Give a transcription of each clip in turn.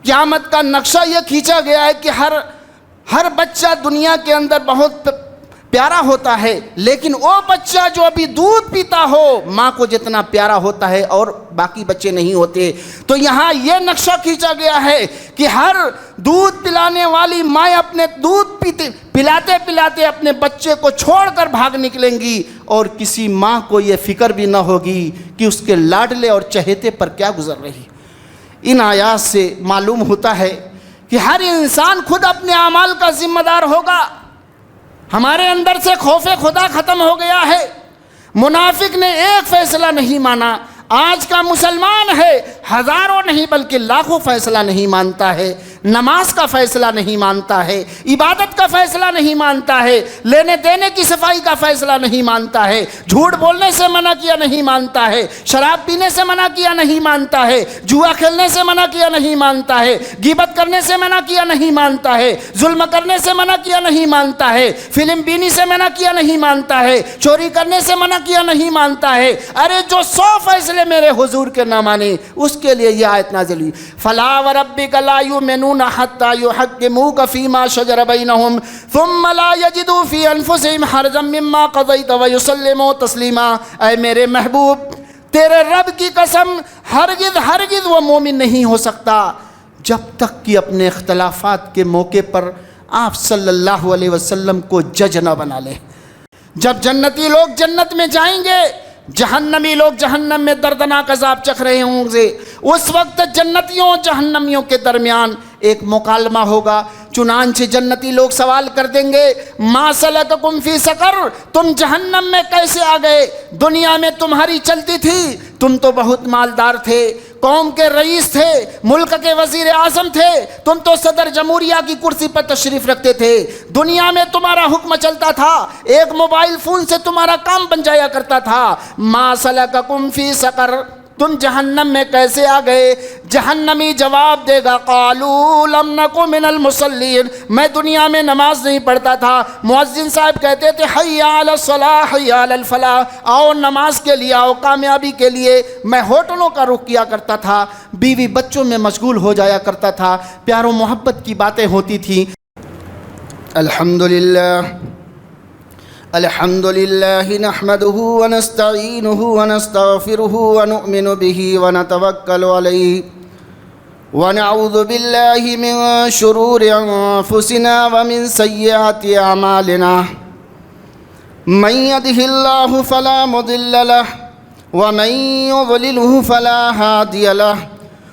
قیامت کا نقشہ یہ کھینچا گیا ہے کہ ہر بچہ دنیا کے اندر بہت پیارا ہوتا ہے، لیکن وہ بچہ جو ابھی دودھ پیتا ہو ماں کو جتنا پیارا ہوتا ہے اور باقی بچے نہیں ہوتے۔ تو یہاں یہ نقشہ کھینچا گیا ہے کہ ہر دودھ پلانے والی مائیں اپنے دودھ پلاتے پلاتے اپنے بچے کو چھوڑ کر بھاگ نکلیں گی، اور کسی ماں کو یہ فکر بھی نہ ہوگی کہ اس کے لاڈلے اور چہیتے پر کیا گزر رہی۔ ان آیات سے معلوم ہوتا ہے کہ ہر انسان خود اپنے اعمال کا ذمہ دار ہوگا۔ ہمارے اندر سے خوف خدا ختم ہو گیا ہے۔ منافق نے ایک فیصلہ نہیں مانا، آج کا مسلمان ہے ہزاروں نہیں بلکہ لاکھوں فیصلہ نہیں مانتا ہے، نماز کا فیصلہ نہیں مانتا ہے، عبادت کا فیصلہ نہیں مانتا ہے، لینے دینے کی صفائی کا فیصلہ نہیں مانتا ہے، جھوٹ بولنے سے منع کیا نہیں مانتا ہے، شراب پینے سے منع کیا نہیں مانتا ہے، جوا کھیلنے سے منع کیا نہیں مانتا ہے، غیبت کرنے سے منع کیا نہیں مانتا ہے، ظلم کرنے سے منع کیا نہیں مانتا ہے، فلم بینی سے منع کیا نہیں مانتا ہے، چوری کرنے سے منع کیا نہیں مانتا ہے۔ ارے جو 100 فیصلے میرے حضور کے نہ مانے، اس کے لیے یہ آیت نازل ہوئی، فلا وربک لا یؤمنون حتی یحکموک فیما شجر بینہم ثم لا یجدوا فی انفسہم حرجا مما قضیت ویسلموا تسلیما۔ اے میرے محبوب، تیرے رب کی قسم، ہرگز وہ مومن نہیں ہو سکتا جب تک کہ اپنے اختلافات کے موقع پر آپ صلی اللہ علیہ وسلم کو جج نہ بنا لے۔ جب جنتی لوگ جنت میں جائیں گے، جہنمی لوگ جہنم میں دردناک عذاب چکھ رہے ہوں گے، اس وقت جنتیوں اور جہنمیوں کے درمیان ایک مکالمہ ہوگا۔ چنانچہ جنتی لوگ سوال کر دیں گے، ما سلککم فی سقر، تم جہنم میں کیسے آ گئے؟ دنیا میں تمہاری چلتی تھی، تم تو بہت مالدار تھے، قوم کے رئیس تھے، ملک کے وزیر اعظم تھے، تم تو صدر جمہوریہ کی کرسی پر تشریف رکھتے تھے، دنیا میں تمہارا حکم چلتا تھا، ایک موبائل فون سے تمہارا کام بن جایا کرتا تھا۔ ما سلککم فی سقر، تم جہنم میں کیسے آ گئے؟ جہنمی جواب دے گا، قالوا لم نک من المصلین، میں دنیا میں نماز نہیں پڑھتا تھا، مؤذن صاحب کہتے تھے حی علی الصلاح حی علی الفلاح، آؤ نماز کے لیے آؤ کامیابی کے لیے، میں ہوٹلوں کا رخ کیا کرتا تھا، بیوی بچوں میں مشغول ہو جایا کرتا تھا، پیار و محبت کی باتیں ہوتی تھیں۔ الحمدللہ الحمد لله نحمده ونستعينه ونستغفره ونؤمن به ونتوكل عليه ونعوذ بالله من شرور أنفسنا ومن سيئات أعمالنا من يهده الله فلا مضل له ومن يضلله فلا هادي له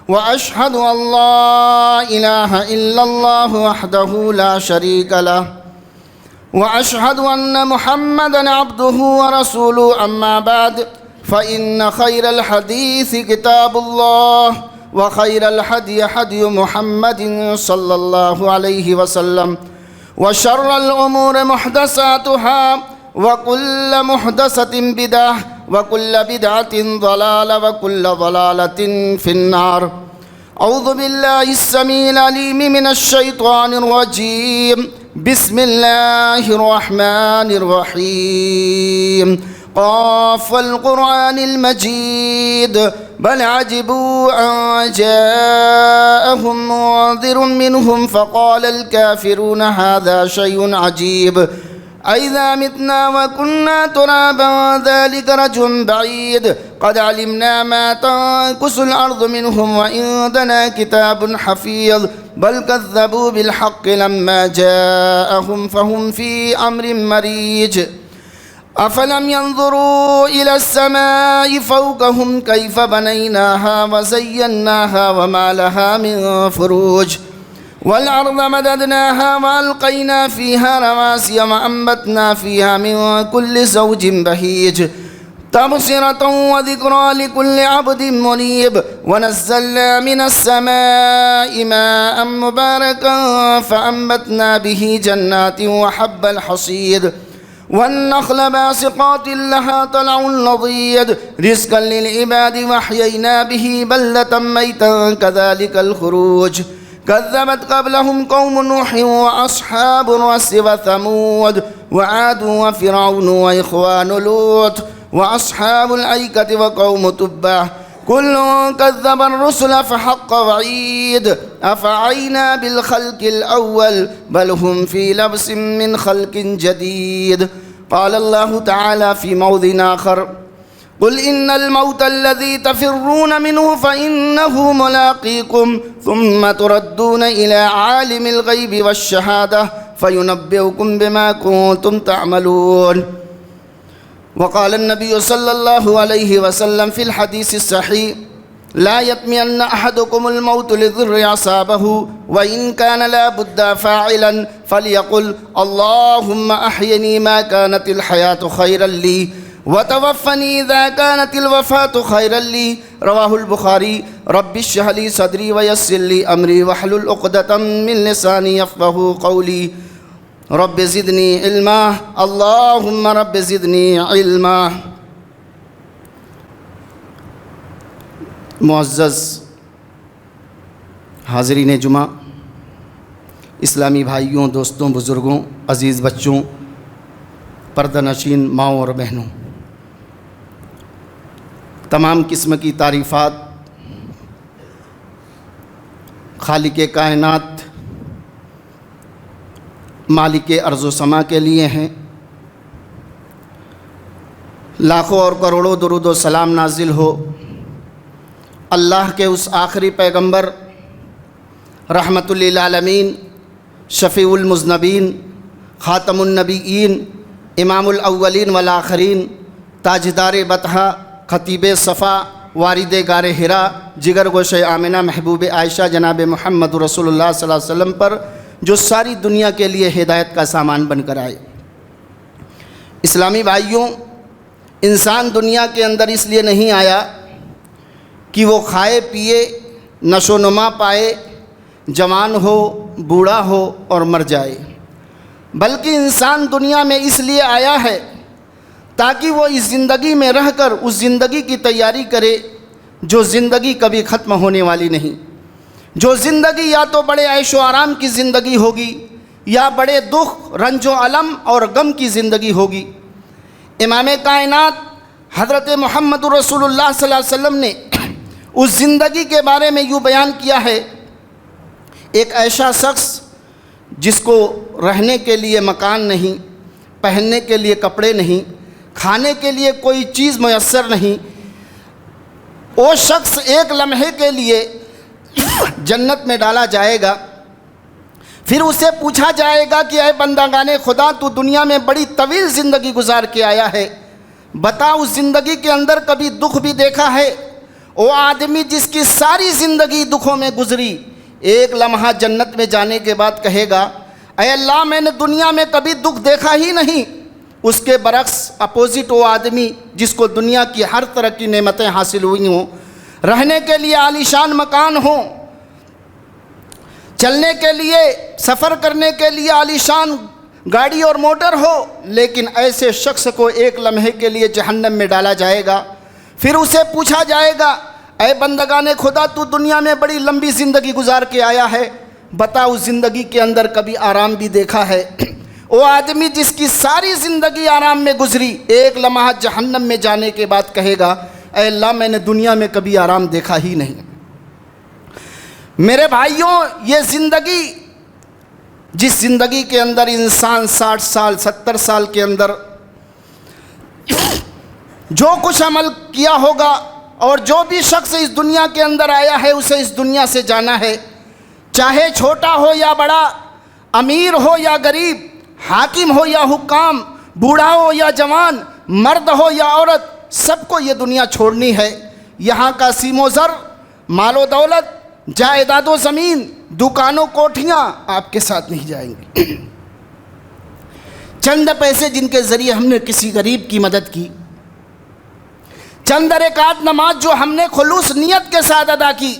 وأشهد أن لا إله إلا الله وحده لا شريك له وأشهد أن محمدًا عبده ورسوله أما بعد فإن خير الحديث كتاب الله وخير الهدي هدي محمد صلى الله عليه وسلم وشر الأمور محدثاتها وكل محدثة بدعة وكل بدعة ضلالة وكل ضلالة في النار۔ أعوذ بالله السميع العليم من الشيطان الرجيم، بسم الله الرحمن الرحيم، قاف القرآن المجيد بل عجبوا أن جاءهم منذر منهم فقال الكافرون هذا شيء عجيب أئذا متنا وكنا ترابا ذلك رجل بعيد قد علمنا ما تنقص الأرض منهم وعندنا كتاب حفيظ بل كذبوا بالحق لما جاءهم فهم في أمر مريج أفلم ينظروا إلى السماء فوقهم كيف بنيناها وزيناها وما لها من فروج والأرض مددناها وألقينا فيها رواسي وأنبتنا فيها من كل زوج بهيج تبصرة وذكرى لكل عبد منيب ونزلنا من السماء ماء مباركا فأنبتنا به جنات وحب الحصيد والنخل باسقات لها طلع نضيد رزقا للعباد وأحيينا به بلدة ميتا كذلك الخروج كذبت قبلهم قوم نوح وأصحاب الرس وثمود وعاد وفرعون وإخوان لوط وأصحاب الأيكة وقوم تبع كل كذب الرسل فحق وعيد أفعينا بالخلق الأول بل هم في لبس من خلق جديد. قال الله تعالى في موضع آخر قل إن الموت الذي تفرون منه فإنه ملاقيكم ثم تردون إلى عالم الغيب والشهادة فينبئكم بما كنتم تعملون. وقال النبي صلى الله عليه وسلم في الحديث الصحيح لا يطمئن أحدكم الموت لضر أصابه وإن كان لا بد فاعلا فليقل اللهم أحيني ما كانت الحياة خيرا لي وتوفني إذا كانت الوفاة خيرا لي. رواه البخاري. رب اشرح لي صدري ويسر لي أمري واحلل عقدة من لساني يفقهوا قولي. رب زدنی علما اللہم رب زدنی علما. معزز حاضرین جمعہ، اسلامی بھائیوں، دوستوں، بزرگوں، عزیز بچوں، پردہ نشین ماؤں اور بہنوں، تمام قسم کی تعریفات خالق کائنات مالک ارض و سما کے لیے ہیں. لاکھوں اور کروڑوں درود و سلام نازل ہو اللہ کے اس آخری پیغمبر رحمت للعالمین، شفیع المذنبین، خاتم النبیین، امام الاولین والآخرین، تاجدار بطحہ، خطیب صفا، وارد غار حرا، جگر گوشہ آمنہ، محبوب عائشہ جناب محمد رسول اللہ صلی اللہ علیہ وسلم پر جو ساری دنیا کے لیے ہدایت کا سامان بن کر آئے. اسلامی بھائیوں، انسان دنیا کے اندر اس لیے نہیں آیا کہ وہ کھائے پیے، نشو و نما پائے، جوان ہو، بوڑھا ہو اور مر جائے، بلکہ انسان دنیا میں اس لیے آیا ہے تاکہ وہ اس زندگی میں رہ کر اس زندگی کی تیاری کرے جو زندگی کبھی ختم ہونے والی نہیں، جو زندگی یا تو بڑے عیش و آرام کی زندگی ہوگی یا بڑے دکھ، رنج و الم اور غم کی زندگی ہوگی. امام کائنات حضرت محمد رسول اللہ صلی اللہ علیہ وسلم نے اس زندگی کے بارے میں یوں بیان کیا ہے: ایک ایسا شخص جس کو رہنے کے لیے مکان نہیں، پہننے کے لیے کپڑے نہیں، کھانے کے لیے کوئی چیز میسر نہیں، وہ شخص ایک لمحے کے لیے جنت میں ڈالا جائے گا. پھر اسے پوچھا جائے گا کہ اے بندگان خدا، تو دنیا میں بڑی طویل زندگی گزار کے آیا ہے، بتا اس زندگی کے اندر کبھی دکھ بھی دیکھا ہے؟ وہ آدمی جس کی ساری زندگی دکھوں میں گزری، ایک لمحہ جنت میں جانے کے بعد کہے گا اے اللہ میں نے دنیا میں کبھی دکھ دیکھا ہی نہیں. اس کے برعکس اپوزٹ وہ آدمی جس کو دنیا کی ہر طرح کی نعمتیں حاصل ہوئی ہوں، رہنے کے لیے عالیشان مکان ہوں، چلنے کے لیے، سفر کرنے کے لیے عالیشان گاڑی اور موٹر ہو، لیکن ایسے شخص کو ایک لمحے کے لیے جہنم میں ڈالا جائے گا. پھر اسے پوچھا جائے گا اے بندگان خدا، تو دنیا میں بڑی لمبی زندگی گزار کے آیا ہے، بتا اس زندگی کے اندر کبھی آرام بھی دیکھا ہے؟ وہ آدمی جس کی ساری زندگی آرام میں گزری، ایک لمحہ جہنم میں جانے کے بعد کہے گا اے اللہ میں نے دنیا میں کبھی آرام دیکھا ہی نہیں. میرے بھائیوں، یہ زندگی، جس زندگی کے اندر انسان 60 سال 70 سال کے اندر جو کچھ عمل کیا ہوگا، اور جو بھی شخص اس دنیا کے اندر آیا ہے اسے اس دنیا سے جانا ہے، چاہے چھوٹا ہو یا بڑا، امیر ہو یا غریب، حاکم ہو یا حکام، بوڑھا ہو یا جوان، مرد ہو یا عورت، سب کو یہ دنیا چھوڑنی ہے. یہاں کا سیم و زر، مال و دولت، جائیداد و زمین، دکانوں، کوٹھیاں آپ کے ساتھ نہیں جائیں گی. چند پیسے جن کے ذریعے ہم نے کسی غریب کی مدد کی، چند رکعت نماز جو ہم نے خلوص نیت کے ساتھ ادا کی،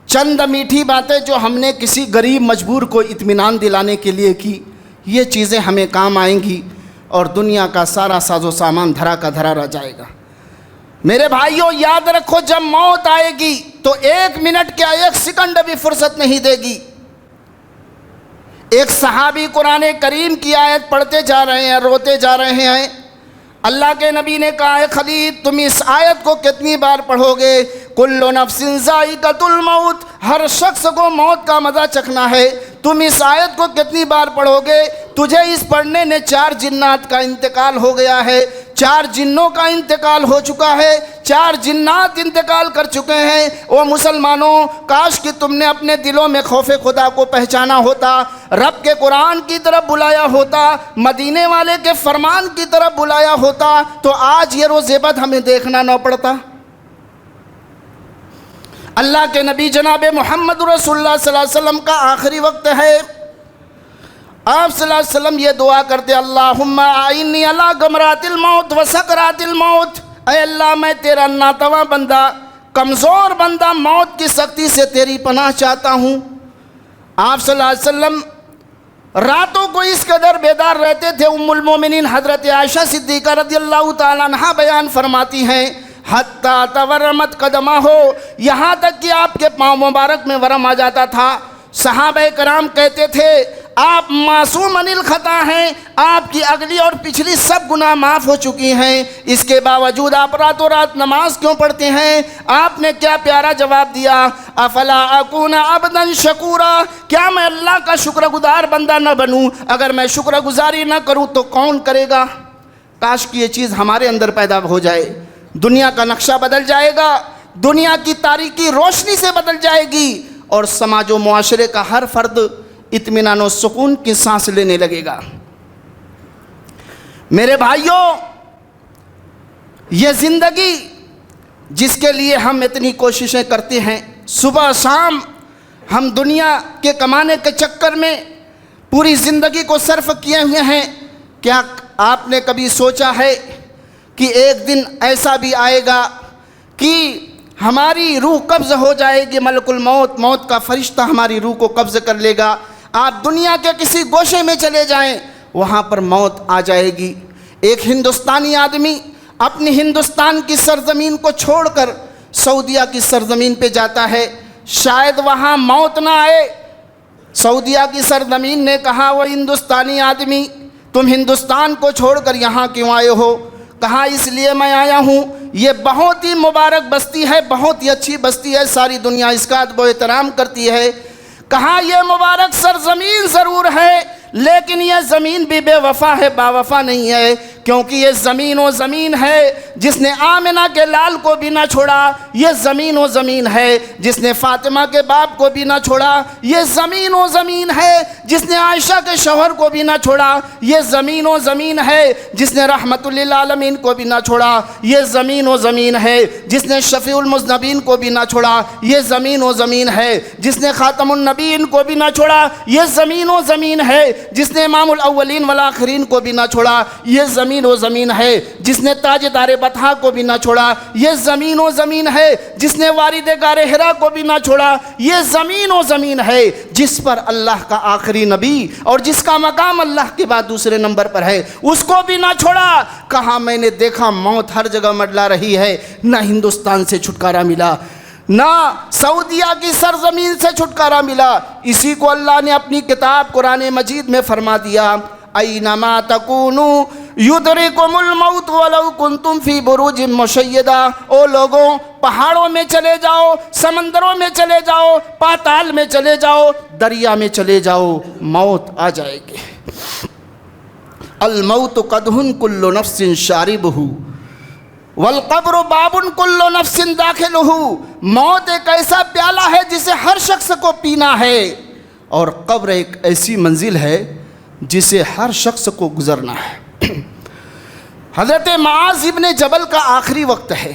چند میٹھی باتیں جو ہم نے کسی غریب مجبور کو اطمینان دلانے کے لیے کی، یہ چیزیں ہمیں کام آئیں گی اور دنیا کا سارا ساز و سامان دھرا کا دھرا رہ جائے گا. میرے بھائیوں، یاد رکھو، جب موت آئے گی تو 1 منٹ کیا 1 سیکنڈ بھی فرصت نہیں دے گی. ایک صحابی قرآن کریم کی آیت پڑھتے جا رہے ہیں، روتے جا رہے ہیں. اللہ کے نبی نے کہا ہے خلید تم اس آیت کو کتنی بار پڑھو گے؟ کل نفس ذائقۃ الموت، ہر شخص کو موت کا مزہ چکھنا ہے۔ تم اس آیت کو کتنی بار پڑھو گے؟ تجھے اس پڑھنے نے 4 جنات کا انتقال ہو گیا ہے، 4 جنوں کا انتقال ہو چکا ہے، 4 جنات انتقال کر چکے ہیں۔ او مسلمانوں، کاش کہ تم نے اپنے دلوں میں خوف خدا کو پہچانا ہوتا، رب کے قرآن کی طرف بلایا ہوتا، مدینے والے کے فرمان کی طرف بلایا ہوتا، تو آج یہ روز بد ہمیں دیکھنا نہ پڑتا۔ اللہ کے نبی جناب محمد رسول اللہ صلی اللہ علیہ وسلم کا آخری وقت ہے۔ آپ صلی اللہ علیہ وسلم یہ دعا کرتے اللہم اعنی علی غمرات الموت و سکرات الموت، اے اللہ میں تیرا ناتواں بندہ، کمزور بندہ، موت کی سختی سے تیری پناہ چاہتا ہوں۔ آپ صلی اللہ علیہ وسلم راتوں کو اس قدر بیدار رہتے تھے، ام المومنین حضرت عائشہ صدیقہ رضی اللہ تعالیٰ عنہا بیان فرماتی ہیں حتیٰ تورمت قدمہ ہو، یہاں تک کہ آپ کے پاؤں مبارک میں ورم آ جاتا تھا۔ صحابہ کرام کہتے تھے آپ معصوم عن الخطا ہیں، آپ کی اگلی اور پچھلی سب گناہ معاف ہو چکی ہیں، اس کے باوجود آپ راتوں رات نماز کیوں پڑھتے ہیں؟ آپ نے کیا پیارا جواب دیا، افلا اکون عبدا شکورا، کیا میں اللہ کا شکر گزار بندہ نہ بنوں؟ اگر میں شکر گزاری نہ کروں تو کون کرے گا؟ کاش کی یہ چیز ہمارے اندر پیدا ہو جائے، دنیا کا نقشہ بدل جائے گا، دنیا کی تاریکی روشنی سے بدل جائے گی، اور سماج و معاشرے کا ہر فرد اطمینان و سکون کی سانس لینے لگے گا۔ میرے بھائیوں، یہ زندگی جس کے لیے ہم اتنی کوششیں کرتے ہیں، صبح شام ہم دنیا کے کمانے کے چکر میں پوری زندگی کو صرف کیے ہوئے ہیں، کیا آپ نے کبھی سوچا ہے کہ ایک دن ایسا بھی آئے گا کہ ہماری روح قبض ہو جائے گی، ملک الموت، موت کا فرشتہ ہماری روح کو قبض کر لے گا۔ آپ دنیا کے کسی گوشے میں چلے جائیں، وہاں پر موت آ جائے گی۔ ایک ہندوستانی آدمی اپنی ہندوستان کی سرزمین کو چھوڑ کر سعودیہ کی سرزمین پہ جاتا ہے، شاید وہاں موت نہ آئے۔ سعودیہ کی سرزمین نے کہا وہ ہندوستانی آدمی تم ہندوستان کو چھوڑ کر یہاں کیوں آئے ہو؟ کہا اس لیے میں آیا ہوں، یہ بہت ہی مبارک بستی ہے، بہت ہی اچھی بستی ہے، ساری دنیا اس کا ادب و احترام کرتی ہے۔ کہا یہ مبارک سرزمین ضرور ہے، لیکن یہ زمین بھی بے وفا ہے، با وفا نہیں ہے، کیونکہ یہ زمین و زمین ہے جس نے آمنہ کے لال کو بھی نہ چھوڑا، یہ زمین و زمین ہے جس نے فاطمہ کے باپ کو بھی نہ چھوڑا، یہ زمین و زمین ہے جس نے عائشہ کے شوہر کو بھی نہ چھوڑا، یہ زمین و زمین ہے جس نے رحمت للعالمین کو بھی نہ چھوڑا، یہ زمین و زمین ہے جس نے شفیع المذنبین کو بھی نہ چھوڑا، یہ زمین و زمین ہے جس نے خاتم النبیین کو بھی نہ چھوڑا، یہ زمین و زمین ہے جس نے امام الاولین والآخرین کو بھی نہ چھوڑا، یہ زمین و زمین ہے جس نے تاجدار بطحا کو بھی نہ چھوڑا، یہ زمین و زمین ہے جس نے وارد غار حرا کو بھی نہ چھوڑا، یہ زمین و زمین ہے جس پر اللہ کا آخری نبی اور جس کا مقام اللہ کے بعد دوسرے نمبر پر ہے اس کو بھی نہ چھوڑا۔ کہا میں نے دیکھا موت ہر جگہ منڈلا رہی ہے، نہ ہندوستان سے چھٹکارا ملا، نہ سعودیہ کی سرزمین سے چھٹکارا ملا۔ اسی کو اللہ نے اپنی کتاب قرآن مجید میں فرما دیا اینما تکونوا یدرککم الموت ولو کنتم فی بروج مشیدہ، او لوگوں پہاڑوں میں چلے جاؤ، سمندروں میں چلے جاؤ، پاتال میں چلے جاؤ، دریا میں چلے جاؤ، موت آ جائے گی۔ الموت قدح کل نفس شاربہ والقبر باب کل نفس داخلہ، موت ایک ایسا پیالہ ہے جسے ہر شخص کو پینا ہے، اور قبر ایک ایسی منزل ہے جسے ہر شخص کو گزرنا ہے۔ حضرت معاذ ابن جبل کا آخری وقت ہے۔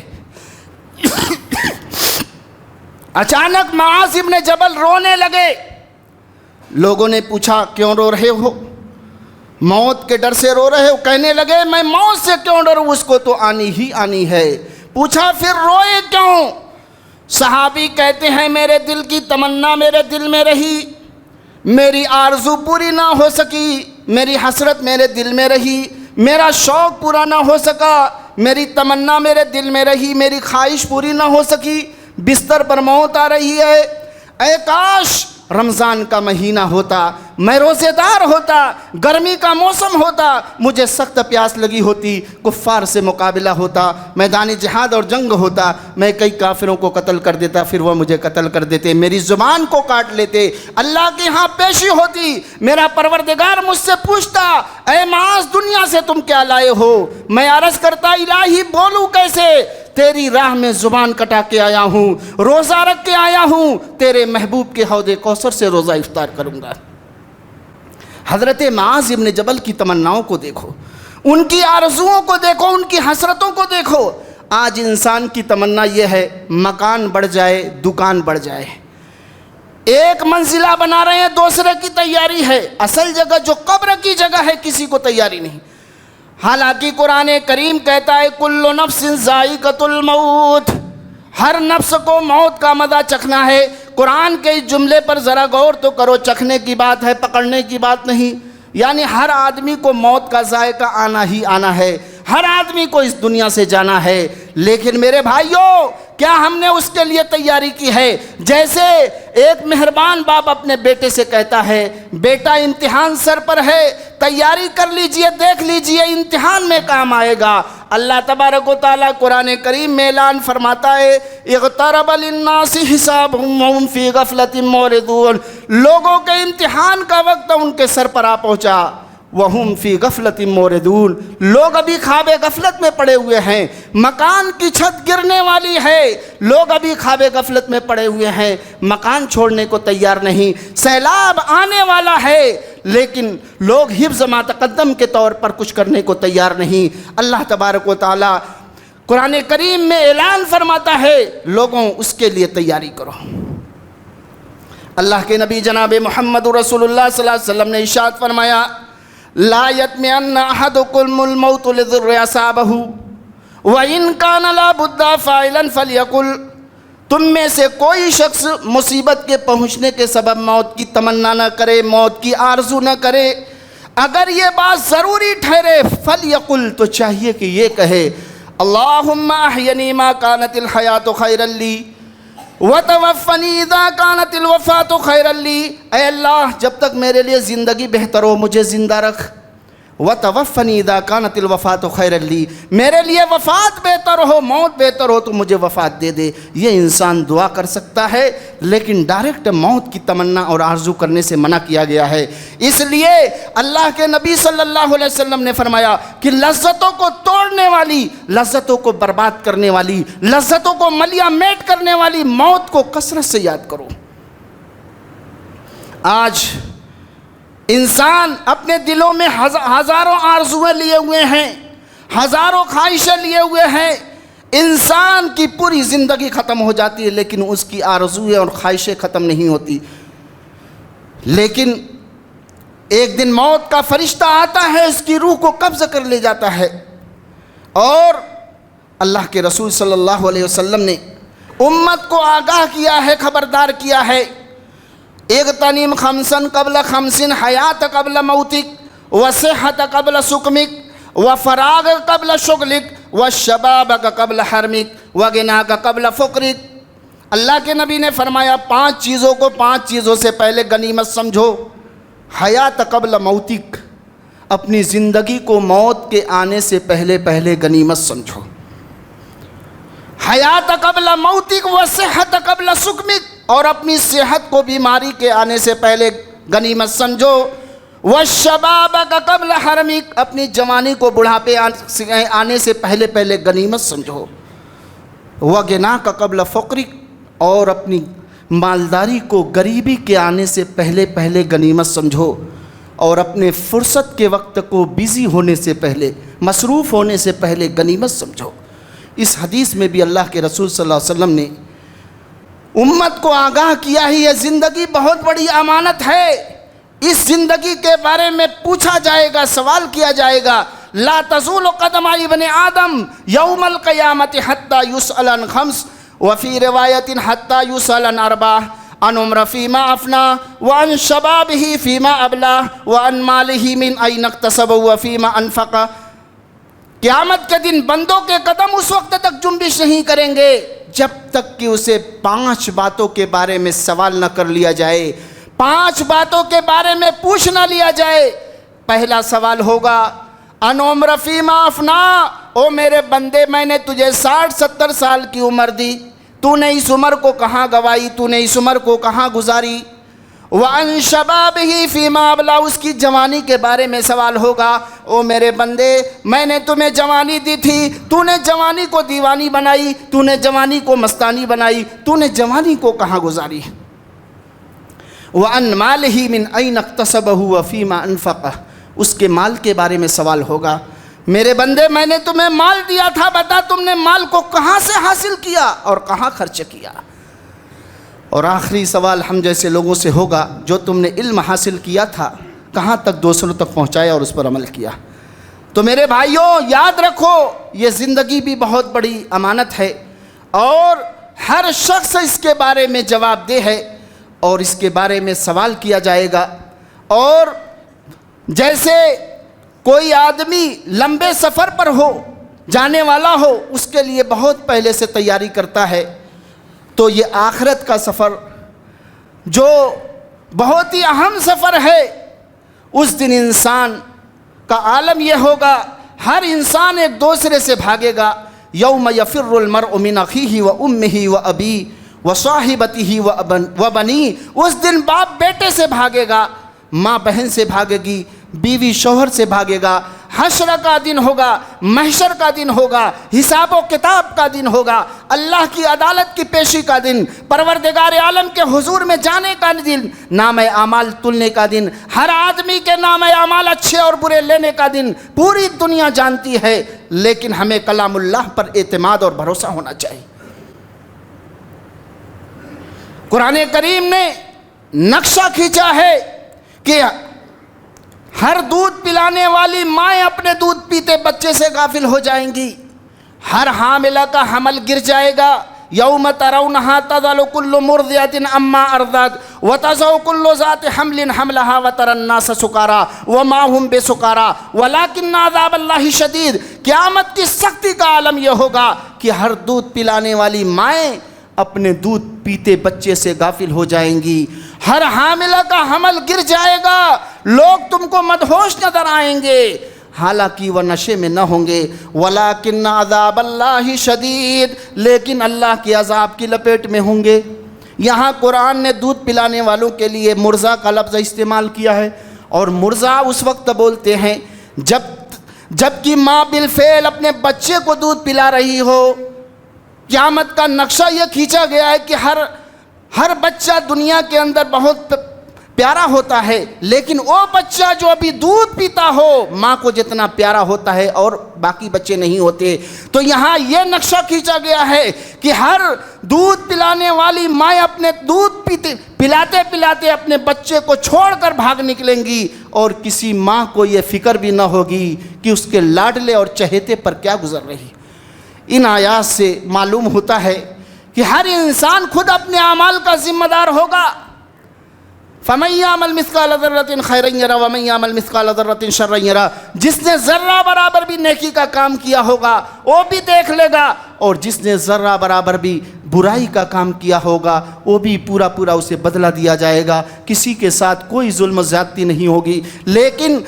اچانک معاذ ابن جبل رونے لگے۔ لوگوں نے پوچھا کیوں رو رہے ہو؟ موت کے ڈر سے رو رہے ہو؟ کہنے لگے میں موت سے کیوں ڈروں، اس کو تو آنی ہی آنی ہے۔ پوچھا پھر روئے کیوں؟ صحابی کہتے ہیں میرے دل کی تمنا میرے دل میں رہی، میری آرزو پوری نہ ہو سکی، میری حسرت میرے دل میں رہی، میرا شوق پورا نہ ہو سکا، میری تمنا میرے دل میں رہی، میری خواہش پوری نہ ہو سکی، بستر پر موت آ رہی ہے۔ اے کاش رمضان کا مہینہ ہوتا، میں روزے دار ہوتا، گرمی کا موسم ہوتا، مجھے سخت پیاس لگی ہوتی، کفار سے مقابلہ ہوتا، میدان جہاد اور جنگ ہوتا، میں کئی کافروں کو قتل کر دیتا، پھر وہ مجھے قتل کر دیتے، میری زبان کو کاٹ لیتے، اللہ کے ہاں پیشی ہوتی، میرا پروردگار مجھ سے پوچھتا اے معاذ دنیا سے تم کیا لائے ہو؟ میں عرض کرتا الہی بولوں کیسے؟ تیری راہ میں زبان کٹا کے آیا ہوں، روزہ رکھ کے آیا ہوں، تیرے محبوب کے حوض کوثر سے روزہ افطار کروں گا۔ حضرت معاذ ابن جبل کی تمناؤں کو دیکھو، ان کی آرزوؤں کو دیکھو، ان کی حسرتوں کو دیکھو۔ آج انسان کی تمنا یہ ہے مکان بڑھ جائے، دکان بڑھ جائے، ایک منزلہ بنا رہے ہیں، دوسرے کی تیاری ہے، اصل جگہ جو قبر کی جگہ ہے کسی کو تیاری نہیں۔ حالانکہ قرآن کریم کہتا ہے کل نفس ذائقۃ الموت، ہر نفس کو موت کا مزہ چکھنا ہے۔ قرآن کے اس جملے پر ذرا غور تو کرو، چکھنے کی بات ہے، پکڑنے کی بات نہیں، یعنی ہر آدمی کو موت کا ذائقہ آنا ہی آنا ہے، ہر آدمی کو اس دنیا سے جانا ہے۔ لیکن میرے بھائیوں، کیا ہم نے اس کے لیے تیاری کی ہے؟ جیسے ایک مہربان باپ اپنے بیٹے سے کہتا ہے بیٹا امتحان سر پر ہے، تیاری کر لیجئے، دیکھ لیجئے امتحان میں کام آئے گا۔ اللہ تبارک و تعالیٰ قرآن کریم میں اعلان فرماتا ہے اقترب للناس حسابهم وهم فی غفلۃ معرضون، لوگوں کے امتحان کا وقت ان کے سر پر آ پہنچا، وَهُمْ فِي غَفْلَةٍ مُوردُونَ، لوگ ابھی خواب غفلت میں پڑے ہوئے ہیں، مکان کی چھت گرنے والی ہے، لوگ ابھی خواب غفلت میں پڑے ہوئے ہیں، مکان چھوڑنے کو تیار نہیں، سیلاب آنے والا ہے، لیکن لوگ حفظ ما تقدم کے طور پر کچھ کرنے کو تیار نہیں۔ اللہ تبارک و تعالی قرآن کریم میں اعلان فرماتا ہے لوگوں اس کے لیے تیاری کرو۔ اللہ کے نبی جناب محمد رسول اللہ صلی اللہ علیہ وسلم نے ارشاد فرمایا لا یطمئن احدکم الموت لضر اصابہ وان کان لا بد فاعلا فلیقل، تم میں سے کوئی شخص مصیبت کے پہنچنے کے سبب موت کی تمنا نہ کرے، موت کی آرزو نہ کرے، اگر یہ بات ضروری ٹھہرے فلیقل، تو چاہیے کہ یہ کہے اللہم احینی ما کانت الحیات خیرا لی وَتَوَفَّنِي اِذَا كَانَتِ الْوَفَاةُ خَيْرًا لِّي، اے اللہ جب تک میرے لیے زندگی بہتر ہو مجھے زندہ رکھ، وَتَوَفَّنِي اِذَا كَانَتِ الْوَفَاةُ خَيْرًا لِّي، میرے لیے وفات بہتر ہو، موت بہتر ہو تو مجھے وفات دے دے۔ یہ انسان دعا کر سکتا ہے، لیکن ڈائریکٹ موت کی تمنا اور آرزو کرنے سے منع کیا گیا ہے۔ اس لیے اللہ کے نبی صلی اللہ علیہ وسلم نے فرمایا کہ لذتوں کو توڑنے والی، لذتوں کو برباد کرنے والی، لذتوں کو ملیا میٹ کرنے والی موت کو کثرت سے یاد کرو۔ آج انسان اپنے دلوں میں ہزاروں آرزویں لیے ہوئے ہیں، ہزاروں خواہشیں لیے ہوئے ہیں، انسان کی پوری زندگی ختم ہو جاتی ہے لیکن اس کی آرزویں اور خواہشیں ختم نہیں ہوتی۔ لیکن ایک دن موت کا فرشتہ آتا ہے، اس کی روح کو قبض کر لے جاتا ہے، اور اللہ کے رسول صلی اللہ علیہ وسلم نے امت کو آگاہ کیا ہے، خبردار کیا ہے اغتنم خمسا قبل خمس، حیات قبل موتک، وصحت قبل سقمک، وفراغ قبل شغلک، وشبابک قبل حرمک، وغناک قبل فقرک۔ اللہ کے نبی نے فرمایا 5 چیزوں کو 5 چیزوں سے پہلے غنیمت سمجھو۔ حیات قبل موتک، اپنی زندگی کو موت کے آنے سے پہلے پہلے غنیمت سمجھو۔ حیات قبل موتک وصحت قبل سقمک، اور اپنی صحت کو بیماری کے آنے سے پہلے غنیمت سمجھو۔ وشبابک قبل حرمک، اپنی جوانی کو بڑھاپے آنے سے پہلے پہلے غنیمت سمجھو۔ وغناک قبل فقرک، اور اپنی مالداری کو غریبی کے آنے سے پہلے پہلے غنیمت سمجھو، اور اپنے فرصت کے وقت کو بیزی ہونے سے پہلے، مصروف ہونے سے پہلے غنیمت سمجھو۔ اس حدیث میں بھی اللہ کے رسول صلی اللہ علیہ وسلم نے امت کو آگاہ کیا ہی یہ زندگی بہت بڑی امانت ہے، اس زندگی کے بارے میں پوچھا جائے گا، سوال کیا جائے گا۔ لا تزول قدم ابن آدم یوم القیامت حتی یسأل عن 5، وفی روایت حتی یسأل عن 4، عن عمر فیما افنا، وعن شبابہ فیما ابلا، وعن مالہ من این اکتسب، وفیما انفق۔ قیامت کے دن بندوں کے قدم اس وقت تک جنبش نہیں کریں گے جب تک کہ اسے 5 باتوں کے بارے میں سوال نہ کر لیا جائے۔ 5 باتوں کے بارے میں پوچھ نہ لیا جائے۔ پہلا سوال ہوگا ان عمر فیما افنا، او میرے بندے میں نے تجھے 60-70 سال کی عمر دی، تو نے اس عمر کو کہاں گوائی، تو نے اس عمر کو کہاں گزاری۔ وَعَنْ شَبَابِهِ فِيمَا أَبْلَى، اس کی جوانی کے بارے میں سوال ہوگا، او میرے بندے میں نے تمہیں جوانی دی تھی، تو نے جوانی کو دیوانی بنائی، تو نے جوانی کو مستانی بنائی، تو نے جوانی کو کہاں گزاری۔ وَعَنْ مَالِهِ مِنْ أَيْنَ اكْتَسَبَهُ وَفِيمَا أَنْفَقَهُ، اس کے مال کے بارے میں سوال ہوگا، میرے بندے میں نے تمہیں مال دیا تھا، بتا تم نے مال کو کہاں سے حاصل کیا اور کہاں خرچ کیا۔ اور آخری سوال ہم جیسے لوگوں سے ہوگا، جو تم نے علم حاصل کیا تھا کہاں تک دوسروں تک پہنچایا اور اس پر عمل کیا۔ تو میرے بھائیوں یاد رکھو، یہ زندگی بھی بہت بڑی امانت ہے اور ہر شخص اس کے بارے میں جواب دہ ہے اور اس کے بارے میں سوال کیا جائے گا۔ اور جیسے کوئی آدمی لمبے سفر پر ہو، جانے والا ہو، اس کے لیے بہت پہلے سے تیاری کرتا ہے، تو یہ آخرت کا سفر جو بہت ہی اہم سفر ہے، اس دن انسان کا عالم یہ ہوگا، ہر انسان ایک دوسرے سے بھاگے گا۔ یوم یفر المرء من اخیہ و امہ و ابیہ و صاحبتہ و بنیہ، اس دن باپ بیٹے سے بھاگے گا، ماں بہن سے بھاگے گی، بیوی شوہر سے بھاگے گا۔ حشر کا دن ہوگا، محشر کا دن ہوگا، حساب و کتاب کا دن ہوگا، اللہ کی عدالت کی پیشی کا دن، پروردگار عالم کے حضور میں جانے کا دن، نام اعمال تلنے کا دن، ہر آدمی کے نام اعمال اچھے اور برے لینے کا دن۔ پوری دنیا جانتی ہے، لیکن ہمیں کلام اللہ پر اعتماد اور بھروسہ ہونا چاہیے۔ قرآن کریم نے نقشہ کھینچا ہے کہ ہر دودھ پلانے والی مائیں اپنے دودھ پیتے بچے سے غافل ہو جائیں گی، ہر حاملہ کا حمل گر جائے گا۔ یوم ترونہا تذل کل مرضعۃ عما ارضعت وتضع کل ذات حمل حملہا وتری الناس سکارا وما ہم بسکارا ولکن عذاب اللہ شدید۔ قیامت کی سختی کا عالم یہ ہوگا کہ ہر دودھ پلانے والی مائیں اپنے دودھ پیتے بچے سے غافل ہو جائیں گی، ہر حاملہ کا حمل گر جائے گا، لوگ تم کو مدہوش نظر آئیں گے، حالانکہ وہ نشے میں نہ ہوں گے۔ وَلَٰكِنَّ عَذَابَ اللَّهِ شَدِيدٌ، لیکن اللہ کے عذاب کی لپیٹ میں ہوں گے۔ یہاں قرآن نے دودھ پلانے والوں کے لیے مرضع کا لفظ استعمال کیا ہے، اور مرضع اس وقت بولتے ہیں جب کہ ماں بالفعل اپنے بچے کو دودھ پلا رہی ہو۔ قیامت کا نقشہ یہ کھینچا گیا ہے کہ ہر بچہ دنیا کے اندر بہت پیارا ہوتا ہے، لیکن وہ بچہ جو ابھی دودھ پیتا ہو ماں کو جتنا پیارا ہوتا ہے اور باقی بچے نہیں ہوتے۔ تو یہاں یہ نقشہ کھینچا گیا ہے کہ ہر دودھ پلانے والی مائیں اپنے دودھ پلاتے پلاتے اپنے بچے کو چھوڑ کر بھاگ نکلیں گی، اور کسی ماں کو یہ فکر بھی نہ ہوگی کہ اس کے لاڈلے اور چہیتے پر کیا گزر رہی۔ ان آیات سے معلوم ہوتا ہے کہ ہر انسان خود اپنے اعمال کا ذمہ دار ہوگا۔ فَمَن يَعْمَلْ مِثْقَالَ ذَرَّةٍ خَيْرًا يَرَهُ وَمَن يَعْمَلْ مِثْقَالَ ذَرَّةٍ شَرًّا يَرَهُ، جس نے ذرہ برابر بھی نیکی کا کام کیا ہوگا وہ بھی دیکھ لے گا، اور جس نے ذرہ برابر بھی برائی کا کام کیا ہوگا وہ بھی پورا اسے بدلہ دیا جائے گا۔ کسی کے ساتھ کوئی ظلم و زیادتی نہیں ہوگی۔ لیکن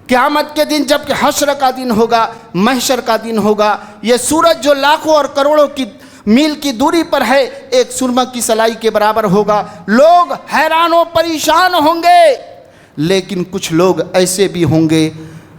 قیامت کے دن جب کہ حشر کا دن ہوگا، محشر کا دن ہوگا، یہ سورج جو لاکھوں اور کروڑوں کی میل کی دوری پر ہے ایک سرمہ کی سلائی کے برابر ہوگا، لوگ حیران و پریشان ہوں گے، لیکن کچھ لوگ ایسے بھی ہوں گے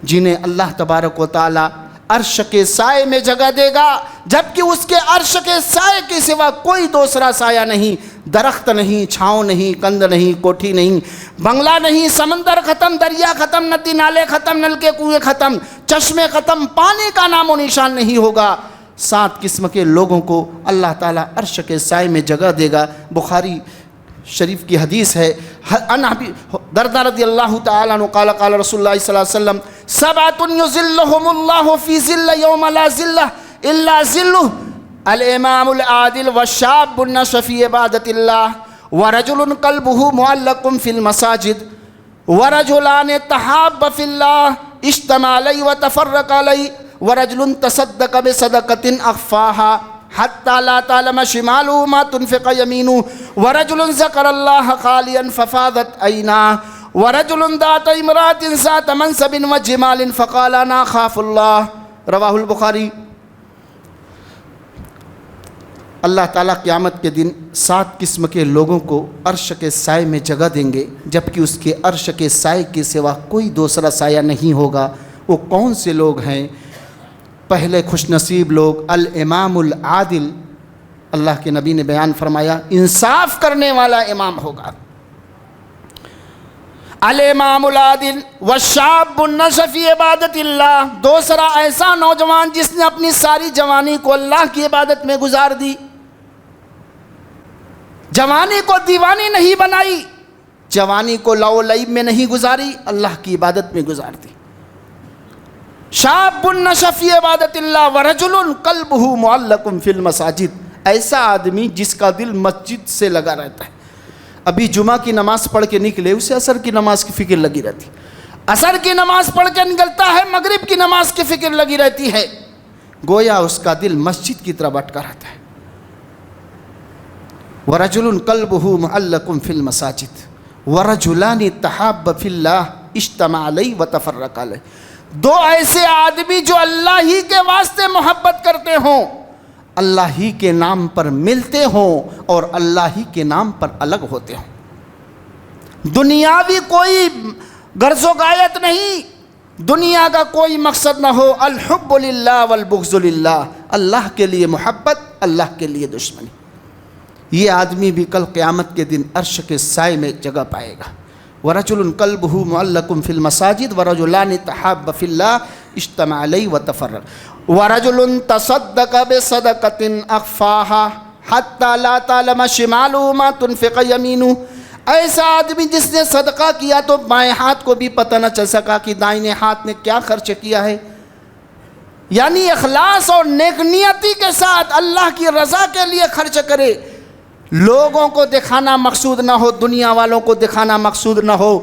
جنہیں اللہ تبارک و تعالی عرش کے سائے میں جگہ دے گا، جبکہ اس کے عرش کے سائے کے سوا کوئی دوسرا سایہ نہیں، درخت نہیں، چھاؤں نہیں، کند نہیں، کوٹھی نہیں، بنگلہ نہیں، سمندر ختم، دریا ختم، ندی نالے ختم، نل کے کنویں ختم، چشمے ختم، پانی کا نام و نشان نہیں ہوگا۔ 7 قسم کے لوگوں کو اللہ تعالیٰ عرش کے سائے میں جگہ دے گا۔ بخاری شریف کی حدیث ہے، ان ابی درداء رضی اللہ تعالیٰ عنہ قال قال رسول اللہ صلی اللہ علیہ وسلم 7 یظلهم اللہ فی ظل یوم لا ظل الا ظلہ، الامام العادل والشاب النشأ فی عبادۃ اللہ ورجل قلبہ معلق فی المساجد ورجلان تحابا فی اللہ اجتمعا علیہ وتفرقا علیہ ورجل تصدق بصدقۃ اخفاها۔ حتى لا تعلم شماله ما تنفق يمينه ورجل ذكر الله خاليا ففاضت عيناه ورجل ذات امرأة ذات منصب وجمال فقال أنا أخاف الله رواہ البخاری۔ اللہ تعالیٰ قیامت کے دن 7 قسم کے لوگوں کو عرش کے سائے میں جگہ دیں گے، جبکہ اس کے عرش کے سائے کے سوا کوئی دوسرا سایہ نہیں ہوگا۔ وہ کون سے لوگ ہیں؟ پہلے خوش نصیب لوگ الامام العادل، اللہ کے نبی نے بیان فرمایا انصاف کرنے والا امام ہوگا۔ الامام العادل والشاب النشأ فی عبادت اللہ، دوسرا ایسا نوجوان جس نے اپنی ساری جوانی کو اللہ کی عبادت میں گزار دی، جوانی کو دیوانی نہیں بنائی، جوانی کو لو لعب میں نہیں گزاری، اللہ کی عبادت میں گزار دی۔ شاب نشأ فی عبادت اللہ ورجل قلبہ معلق فی المساجد، ایسا آدمی جس کا دل مسجد سے لگا رہتا ہے۔ ابھی جمعہ کی نماز پڑھ کے نکلے، اسے عصر کی نماز کی فکر لگی رہتی، عصر کی نماز پڑھ کے نکلتا ہے، مغرب کی نماز کی فکر لگی رہتی ہے، گویا اس کا دل مسجد کی طرف اٹکا رہتا ہے۔ ورجل قلبہ معلق فی المساجد ورجلان تحابا فی اللہ اجتمعا علیہ وتفرقا علیہ، 2 ایسے آدمی جو اللہ ہی کے واسطے محبت کرتے ہوں، اللہ ہی کے نام پر ملتے ہوں اور اللہ ہی کے نام پر الگ ہوتے ہوں۔ دنیاوی کوئی غرض و غایت نہیں، دنیا کا کوئی مقصد نہ ہو، الحب للہ والبغض للہ، اللہ کے لیے محبت، اللہ کے لیے دشمنی۔ یہ آدمی بھی کل قیامت کے دن عرش کے سائے میں جگہ پائے گا۔ ورجل قلبہ معلق فی المساجد ورجلان تحابا فی اللہ اجتمعا علیہ وتفرقا ورجل تصدق بصدقۃ اخفاها حتی لا تعلم شمالہ ما تنفق یمینہ، ایسا آدمی جس نے صدقہ کیا تو بائیں ہاتھ کو بھی پتہ نہ چل سکا کہ دائیں ہاتھ نے کیا خرچ کیا ہے، یعنی اخلاص اور نیک نیتی کے ساتھ اللہ کی رضا کے لیے خرچ کرے، لوگوں کو دکھانا مقصود نہ ہو، دنیا والوں کو دکھانا مقصود نہ ہو،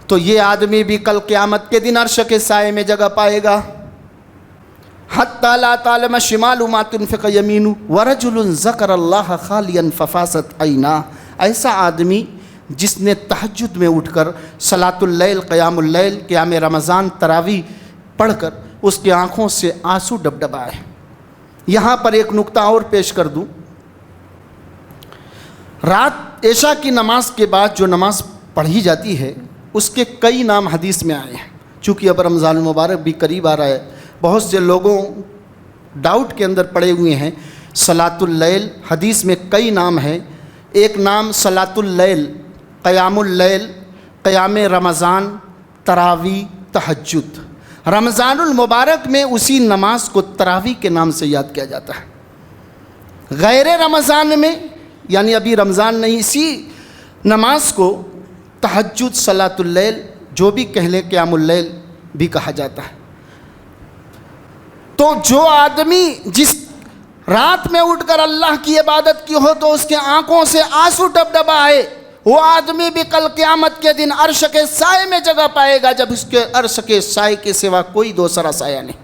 تو یہ آدمی بھی کل قیامت کے دن عرش کے سائے میں جگہ پائے گا۔ حتی لا تعلم شمالہ ما تنفق یمینہ ورجل ذکر اللہ خالیا ففاضت عیناہ، ایسا آدمی جس نے تہجد میں اٹھ کر صلاۃ اللیل، قیام اللیل، قیام رمضان، تراویح پڑھ کر اس کی آنکھوں سے آنسو ڈبڈبائے۔ یہاں پر ایک نکتہ اور پیش کر دوں، رات عشاء کی نماز کے بعد جو نماز پڑھی جاتی ہے اس کے کئی نام حدیث میں آئے ہیں، چونکہ اب رمضان المبارک بھی قریب آ رہا ہے، بہت سے لوگوں ڈاؤٹ کے اندر پڑے ہوئے ہیں۔ صلاۃ اللیل حدیث میں کئی نام ہیں، ایک نام صلاۃ اللیل، قیام اللیل، قیام رمضان، تراویح، تہجد۔ رمضان المبارک میں اسی نماز کو تراویح کے نام سے یاد کیا جاتا ہے۔ غیر رمضان میں یعنی ابھی رمضان نہیں، اسی نماز کو تہجد، صلاۃ اللیل، جو بھی کہہ لیں، قیام اللیل بھی کہا جاتا ہے۔ تو جو آدمی جس رات میں اٹھ کر اللہ کی عبادت کی ہو تو اس کے آنکھوں سے آنسو ڈبڈبا آئے، وہ آدمی بھی کل قیامت کے دن عرش کے سائے میں جگہ پائے گا، جب اس کے عرش کے سائے کے سوا کوئی دوسرا سایہ نہیں۔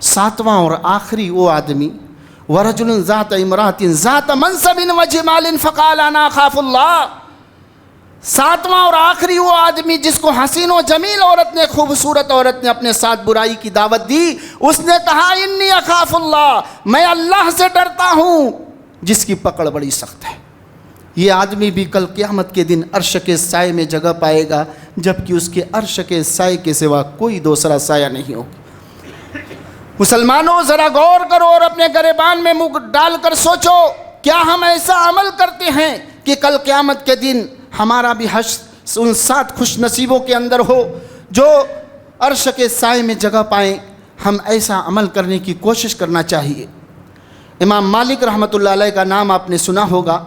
7واں اور آخری وہ آدمی ورجل ذات امرأۃ ذات منصب وجمال فقال انا اخاف اللہ، 7واں اور آخری وہ آدمی جس کو حسین و جمیل عورت نے، خوبصورت عورت نے اپنے ساتھ برائی کی دعوت دی، اس نے کہا انی اخاف اللہ، میں اللہ سے ڈرتا ہوں، جس کی پکڑ بڑی سخت ہے۔ یہ آدمی بھی کل قیامت کے دن عرش کے سائے میں جگہ پائے گا، جبکہ اس کے عرش کے سائے کے سوا کوئی دوسرا سایہ نہیں ہوگا۔ مسلمانوں ذرا غور کرو اور اپنے گریبان میں منہ ڈال کر سوچو، کیا ہم ایسا عمل کرتے ہیں کہ کل قیامت کے دن ہمارا بھی حشر ان 7 خوش نصیبوں کے اندر ہو جو عرش کے سائے میں جگہ پائیں؟ ہم ایسا عمل کرنے کی کوشش کرنا چاہیے۔ امام مالک رحمۃ اللہ علیہ کا نام آپ نے سنا ہوگا،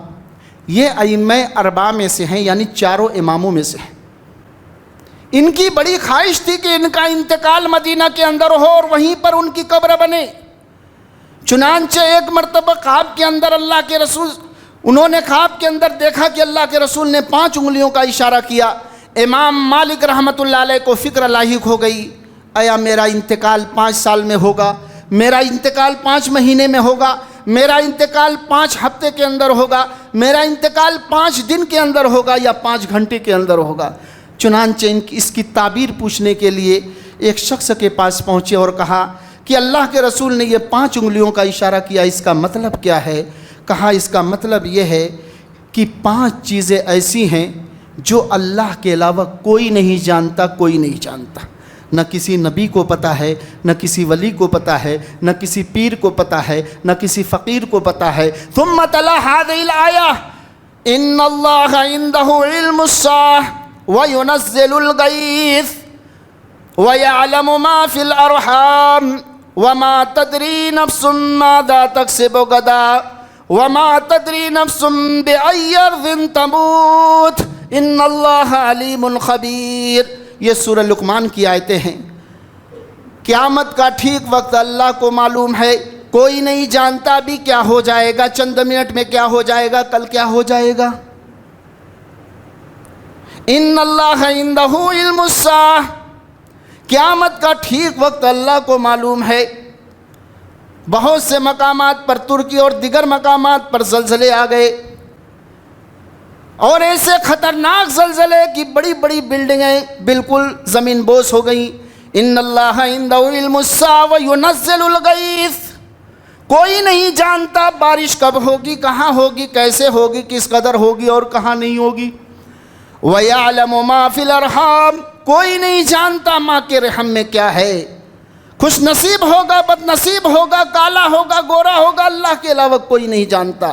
یہ ائمہ 4 میں سے ہیں، یعنی 4 اماموں میں سے ہیں۔ ان کی بڑی خواہش تھی کہ ان کا انتقال مدینہ کے اندر ہو اور وہیں پر ان کی قبر بنے۔ چنانچہ ایک مرتبہ خواب کے اندر اللہ کے رسول، انہوں نے خواب کے اندر دیکھا کہ اللہ کے رسول نے 5 انگلیوں کا اشارہ کیا۔ امام مالک رحمۃ اللہ علیہ کو فکر لاحق ہو گئی، آیا میرا انتقال 5 سال میں ہوگا؟ میرا انتقال 5 مہینے میں ہوگا، میرا انتقال 5 ہفتے کے اندر ہوگا، میرا انتقال 5 دن کے اندر ہوگا یا 5 گھنٹے کے اندر ہوگا۔ چنانچہ اس کی تعبیر پوچھنے کے لیے ایک شخص کے پاس پہنچے اور کہا کہ اللہ کے رسول نے یہ 5 انگلیوں کا اشارہ کیا، اس کا مطلب کیا ہے؟ کہا اس کا مطلب یہ ہے کہ 5 چیزیں ایسی ہیں جو اللہ کے علاوہ کوئی نہیں جانتا، کوئی نہیں جانتا، نہ کسی نبی کو پتہ ہے، نہ کسی ولی کو پتہ ہے، نہ کسی پیر کو پتہ ہے، نہ کسی فقیر کو پتہ ہے۔ ثم تلا هذه الآية ان اللہ عنده علم الساعة وينزل الغيث ويعلم ما في الأرحام وما تدري نفس ماذا تكسب غدا وما تدري نفس بأي أرض تموت ان اللہ علیم خبیر۔ یہ سورہ لقمان کی آیتیں ہیں۔ قیامت کا ٹھیک وقت اللہ کو معلوم ہے، کوئی نہیں جانتا بھی کیا ہو جائے گا، چند منٹ میں کیا ہو جائے گا، کل کیا ہو جائے گا۔ ان اللہ عنہ علم الساعہ، قیامت کا ٹھیک وقت اللہ کو معلوم ہے۔ بہت سے مقامات پر ترکی اور دیگر مقامات پر زلزلے آ گئے، اور ایسے خطرناک زلزلے کی بڑی بڑی بلڈنگیں بالکل زمین بوس ہو گئیں۔ ان اللہ عنہ علم الساعہ وینزل الغیث، کوئی نہیں جانتا بارش کب ہوگی، کہاں ہوگی، کیسے ہوگی، کس قدر ہوگی اور کہاں نہیں ہوگی۔ وَيَعْلَمُ مَا فِي الْأَرْحَامِ، کوئی نہیں جانتا ماں کے رحم میں کیا ہے، خوش نصیب ہوگا، بد نصیب ہوگا، کالا ہوگا، گورا ہوگا، اللہ کے علاوہ کوئی نہیں جانتا۔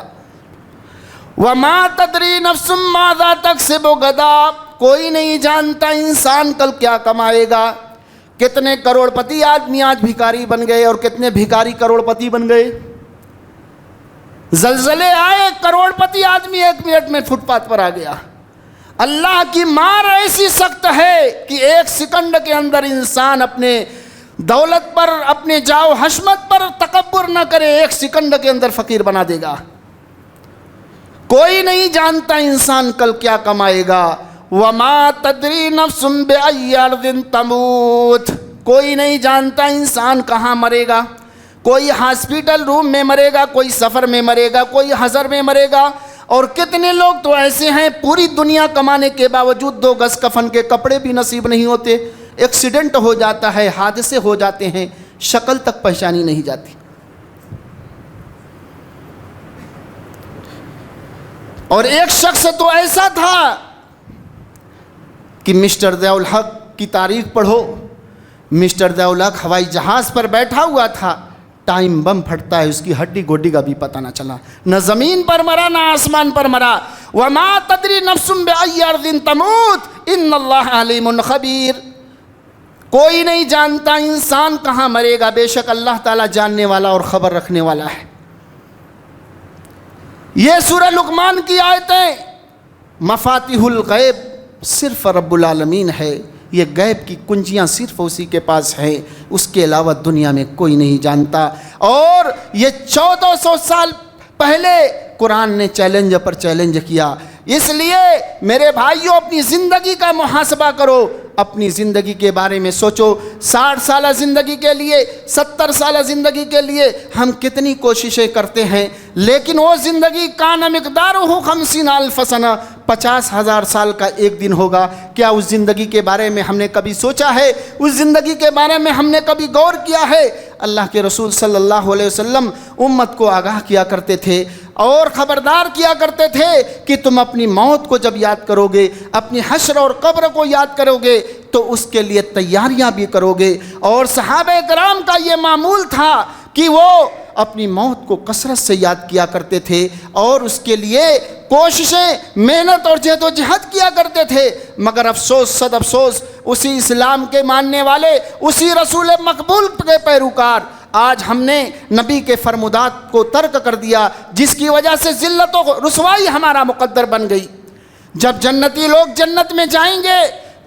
وَمَا تَدْرِي نَفْسٌ مَاذَا تَكْسِبُ غَدًا، کوئی نہیں جانتا انسان کل کیا کمائے گا۔ کتنے کروڑ پتی آدمی آج بھکاری بن گئے اور کتنے بھکاری کروڑ پتی بن گئے۔ زلزلے آئے، کروڑ پتی آدمی 1 منٹ میں فٹ پاتھ پر آ گیا۔ اللہ کی مار ایسی سخت ہے کہ 1 سیکنڈ کے اندر انسان اپنے دولت پر، اپنے جاؤ حشمت پر تکبر نہ کرے، 1 سیکنڈ کے اندر فقیر بنا دے گا۔ کوئی نہیں جانتا انسان کل کیا کمائے گا۔ وَمَا تَدْرِي نَفْسٌ بِأَيِّ أَرْضٍ تَمُوتُ، کوئی نہیں جانتا انسان کہاں مرے گا۔ کوئی ہاسپیٹل روم میں مرے گا، کوئی سفر میں مرے گا، کوئی حضر میں مرے گا، اور کتنے لوگ تو ایسے ہیں پوری دنیا کمانے کے باوجود 2 گز کفن کے کپڑے بھی نصیب نہیں ہوتے، ایکسیڈنٹ ہو جاتا ہے، حادثے ہو جاتے ہیں، شکل تک پہچانی نہیں جاتی۔ اور ایک شخص تو ایسا تھا کہ مسٹر ضیاء الحق کی تاریخ پڑھو، مسٹر ضیاء الحق ہوائی جہاز پر بیٹھا ہوا تھا، ٹائم بم پھٹتا ہے، اس کی ہڈی گوڈی کا بھی پتہ نہ چلا، نہ زمین پر مرا نہ آسمان پر مرا۔ وَمَا تَدْرِي نَفْسٌ بِأَيِّ أَرْضٍ تَمُوتُ إِنَّ اللَّهَ عَلِيمٌ خَبِيرٌ، کوئی نہیں جانتا انسان کہاں مرے گا، بے شک اللہ تعالیٰ جاننے والا اور خبر رکھنے والا ہے۔ یہ سورہ لقمان کی آیتیں مفاتیح الغیب صرف رب العالمین ہے، یہ غیب کی کنجیاں صرف اسی کے پاس ہیں، اس کے علاوہ دنیا میں کوئی نہیں جانتا۔ اور یہ 1400 سال پہلے قرآن نے چیلنج پر چیلنج کیا۔ اس لیے میرے بھائیوں، اپنی زندگی کا محاسبہ کرو، اپنی زندگی کے بارے میں سوچو۔ 60 سالہ زندگی کے لیے، 70 سالہ زندگی کے لیے ہم کتنی کوششیں کرتے ہیں، لیکن وہ زندگی کان مقدارہ 50,000 سنہ، 50,000 سال کا ایک دن ہوگا۔ کیا اس زندگی کے بارے میں ہم نے کبھی سوچا ہے؟ اس زندگی کے بارے میں ہم نے کبھی غور کیا ہے؟ اللہ کے رسول صلی اللہ علیہ وسلم امت کو آگاہ کیا کرتے تھے اور خبردار کیا کرتے تھے کہ تم اپنی موت کو جب یاد کرو گے، اپنی حشر اور قبر کو یاد کرو گے تو اس کے لیے تیاریاں بھی کرو گے۔ اور صحابہ کرام کا یہ معمول تھا کہ وہ اپنی موت کو کثرت سے یاد کیا کرتے تھے اور اس کے لیے کوششیں، محنت اور جہد و جہد کیا کرتے تھے۔ مگر افسوس، صد افسوس، اسی اسلام کے ماننے والے، اسی رسول مقبول کے پیروکار، آج ہم نے نبی کے فرمودات کو ترک کر دیا، جس کی وجہ سے ذلت و رسوائی ہمارا مقدر بن گئی۔ جب جنتی لوگ جنت میں جائیں گے،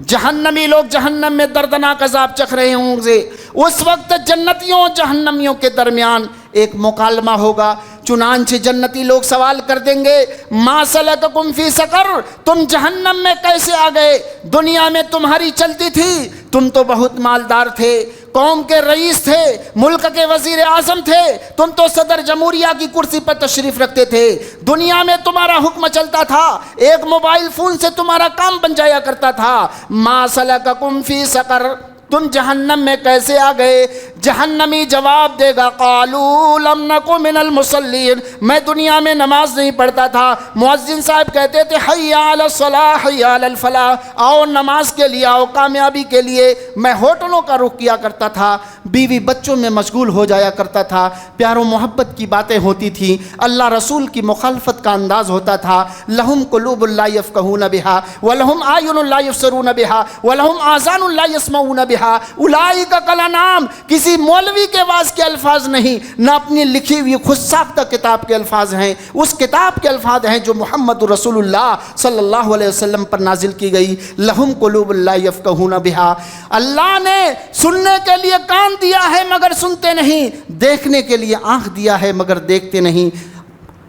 جہنمی لوگ جہنم میں دردناک عذاب چکھ رہے ہوں گے، اس وقت جنتیوں اور جہنمیوں کے درمیان ایک مکالمہ ہوگا۔ چنانچہ جنتی لوگ سوال کر دیں گے، ما سلککم فی سقر، تم جہنم میں کیسے آ گئے؟ دنیا میں تمہاری چلتی تھی، تم تو بہت مالدار تھے، قوم کے رئیس تھے، ملک کے وزیر اعظم تھے، تم تو صدر جمہوریہ کی کرسی پر تشریف رکھتے تھے، دنیا میں تمہارا حکم چلتا تھا، ایک موبائل فون سے تمہارا کام بن جایا کرتا تھا۔ ما سلککم فی سقر، تم جہنم میں کیسے آ گئے؟ جہنمی جواب دے گا قالوا لم نکو من المصلین، میں دنیا میں نماز نہیں پڑھتا تھا۔ مؤذن صاحب کہتے تھے حی علی الصلاح حی علی الفلاح، آؤ نماز کے لیے آؤ کامیابی کے لیے۔ میں ہوٹلوں کا رخ کیا کرتا تھا، بیوی بچوں میں مشغول ہو جایا کرتا تھا، پیار و محبت کی باتیں ہوتی تھیں، اللہ رسول کی مخالفت کا انداز ہوتا تھا۔ لہم قلوب لا یفقہون بہا ولہم اعین لا یبصرون بہا ولہم آذان لا یسمعون بہا اولئک کالانعام، کسی مولوی کے واز کے الفاظ نہیں، نہ اپنی لکھی ہوئی خود ساختہ کتاب کے الفاظ ہیں، اس کتاب کے الفاظ ہیں جو محمد رسول اللہ صلی اللہ علیہ وسلم پر نازل کی گئی۔ لہم قلوب لا یفقہون بہا، اللہ نے سننے کے لیے کان دیا ہے مگر سنتے نہیں، دیکھنے کے لیے آنکھ دیا ہے مگر دیکھتے نہیں۔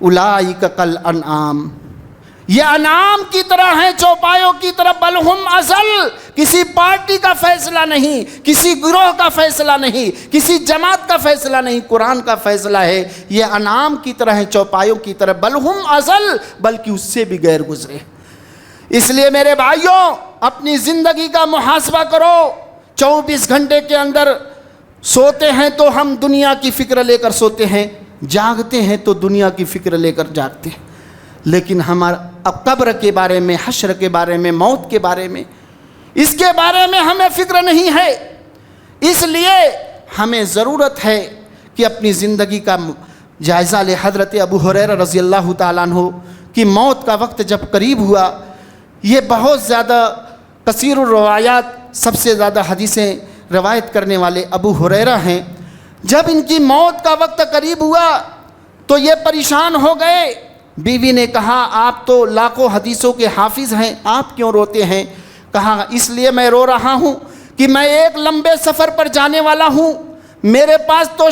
اولئک کالانعام، یہ انعام کی طرح ہیں، چوپایوں کی طرح، بل ہم اضل، کسی پارٹی کا فیصلہ نہیں، کسی گروہ کا فیصلہ نہیں، کسی جماعت کا فیصلہ نہیں، قرآن کا فیصلہ ہے۔ یہ انعام کی طرح ہیں، چوپایوں کی طرح، بل ہم اضل، بلکہ اس سے بھی غیر گزرے۔ اس لیے میرے بھائیوں اپنی زندگی کا محاسبہ کرو۔ 24 گھنٹے کے اندر سوتے ہیں تو ہم دنیا کی فکر لے کر سوتے ہیں، جاگتے ہیں تو دنیا کی فکر لے کر جاگتے ہیں، لیکن ہمارا اب قبر کے بارے میں، حشر کے بارے میں، موت کے بارے میں، اس کے بارے میں ہمیں فکر نہیں ہے۔ اس لیے ہمیں ضرورت ہے کہ اپنی زندگی کا جائزہ لے۔ حضرت ابو ہریرہ رضی اللہ تعالیٰ عنہ کی موت کا وقت جب قریب ہوا، یہ بہت زیادہ کثیر الروایات، سب سے زیادہ حدیثیں روایت کرنے والے ابو ہریرہ ہیں۔ جب ان کی موت کا وقت قریب ہوا تو یہ پریشان ہو گئے۔ بیوی نے کہا آپ تو لاکھوں حدیثوں کے حافظ ہیں، آپ کیوں روتے ہیں؟ کہا اس لیے میں رو رہا ہوں کہ میں ایک لمبے سفر پر جانے والا ہوں، میرے پاس تو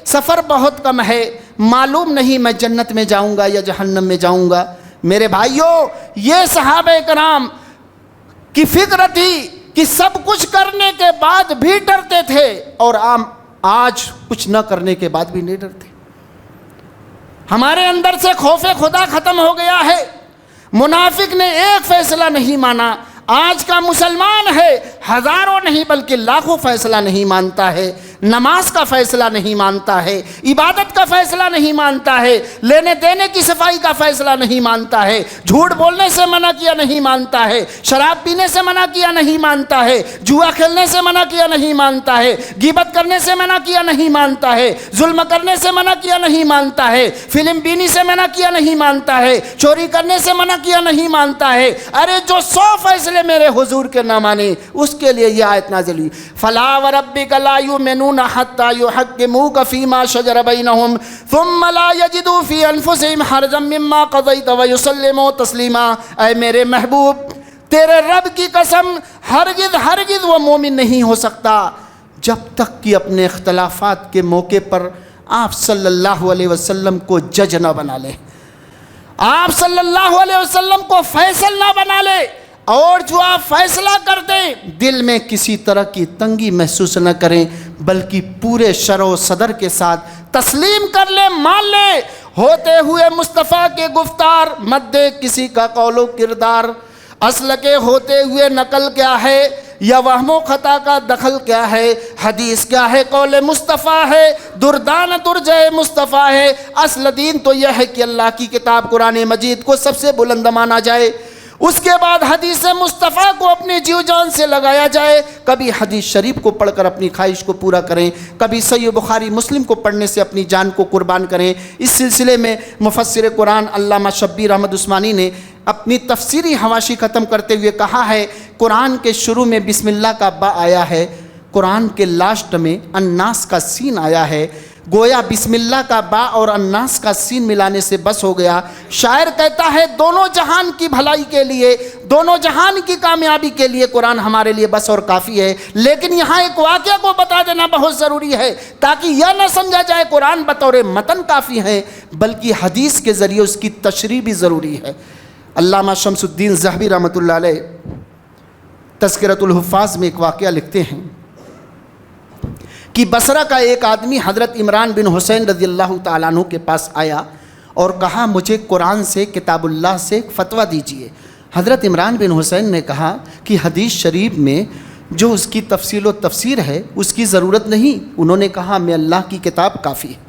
سفر بہت کم ہے، معلوم نہیں میں جنت میں جاؤں گا یا جہنم میں جاؤں گا۔ میرے بھائیوں یہ صحابہ کرام کی فکر تھی کہ سب کچھ کرنے کے بعد بھی ڈرتے تھے، اور آج کچھ نہ کرنے کے بعد بھی نہیں ڈرتے۔ ہمارے اندر سے خوف خدا ختم ہو گیا ہے۔ منافق نے ایک فیصلہ نہیں مانا، آج کا مسلمان ہے ہزاروں نہیں بلکہ لاکھوں فیصلہ نہیں مانتا ہے، نماز کا فیصلہ نہیں مانتا ہے، عبادت کا فیصلہ نہیں مانتا ہے، لینے دینے کی صفائی کا فیصلہ نہیں مانتا ہے، جھوٹ بولنے سے منع کیا نہیں مانتا ہے، شراب پینے سے منع کیا نہیں مانتا ہے، جوا کھیلنے سے منع کیا نہیں مانتا ہے، غیبت کرنے سے منع کیا نہیں مانتا ہے، ظلم کرنے سے منع کیا نہیں مانتا ہے، فلم بینی سے منع کیا نہیں مانتا ہے، چوری کرنے سے منع کیا نہیں مانتا ہے۔ ارے جو 100 فیصلے میرے حضور کے نہ مانے، اس کے لیے یہ آیت نازل ہوئی، فلا وربک لا یؤمنون حتی یحکموک فیما شجر بینہم ثم لا یجدوا فی انفسہم حرجا مما قضیت ویسلموا تسلیما۔ اے میرے محبوب تیرے رب کی قسم، ہرگز وہ مومن نہیں ہو سکتا جب تک کہ اپنے اختلافات کے موقع پر آپ صلی اللہ علیہ وسلم کو جج نہ بنا لے، آپ صلی اللہ علیہ وسلم کو فیصل نہ بنا لے، اور جو آپ فیصلہ کر دیں دل میں کسی طرح کی تنگی محسوس نہ کریں، بلکہ پورے شرع و صدر کے ساتھ تسلیم کر لیں، مان لیں۔ ہوتے ہوئے مصطفیٰ کے گفتار مت دے کسی کا قول و کردار، اصل کے ہوتے ہوئے نقل کیا ہے یا وہم و خطا کا دخل کیا ہے، حدیث کیا ہے قول مصطفیٰ ہے، دردان درجہ مصطفیٰ ہے۔ اصل دین تو یہ ہے کہ اللہ کی کتاب قرآن مجید کو سب سے بلند مانا جائے، اس کے بعد حدیث مصطفیٰ کو اپنی جیو جان سے لگایا جائے۔ کبھی حدیث شریف کو پڑھ کر اپنی خواہش کو پورا کریں، کبھی صحیح بخاری مسلم کو پڑھنے سے اپنی جان کو قربان کریں۔ اس سلسلے میں مفسر قرآن علامہ شبیر احمد عثمانی نے اپنی تفسیری حواشی ختم کرتے ہوئے کہا ہے، قرآن کے شروع میں بسم اللہ کا با آیا ہے، قرآن کے لاسٹ میں الناس کا سین آیا ہے، گویا بسم اللہ کا با اور الناس کا سین ملانے سے بس ہو گیا۔ شاعر کہتا ہے دونوں جہان کی بھلائی کے لیے، دونوں جہان کی کامیابی کے لیے قرآن ہمارے لیے بس اور کافی ہے۔ لیکن یہاں ایک واقعہ کو بتا دینا بہت ضروری ہے تاکہ یہ نہ سمجھا جائے قرآن بطور متن کافی ہے، بلکہ حدیث کے ذریعے اس کی تشریح بھی ضروری ہے۔ علامہ شمس الدین ذہبی رحمۃ اللہ علیہ تذکرۃ الحفاظ میں ایک واقعہ لکھتے ہیں، کہ بصرہ کا ایک آدمی حضرت عمران بن حسین رضی اللہ تعالیٰ عنہ کے پاس آیا اور کہا مجھے قرآن سے کتاب اللہ سے فتویٰ دیجئے۔ حضرت عمران بن حسین نے کہا کہ حدیث شریف میں جو اس کی تفصیل و تفسیر ہے اس کی ضرورت نہیں۔ انہوں نے کہا میں اللہ کی کتاب کافی ہے۔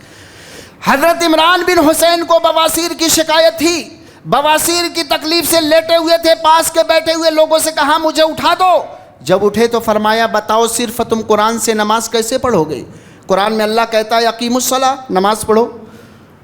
حضرت عمران بن حسین کو بواسیر کی شکایت تھی، بواسیر کی تکلیف سے لیٹے ہوئے تھے، پاس کے بیٹھے ہوئے لوگوں سے کہا مجھے اٹھا دو۔ جب اٹھے تو فرمایا بتاؤ صرف تم قرآن سے نماز کیسے پڑھو گے؟ قرآن میں اللہ کہتا ہے اقیموا الصلاۃ، نماز پڑھو۔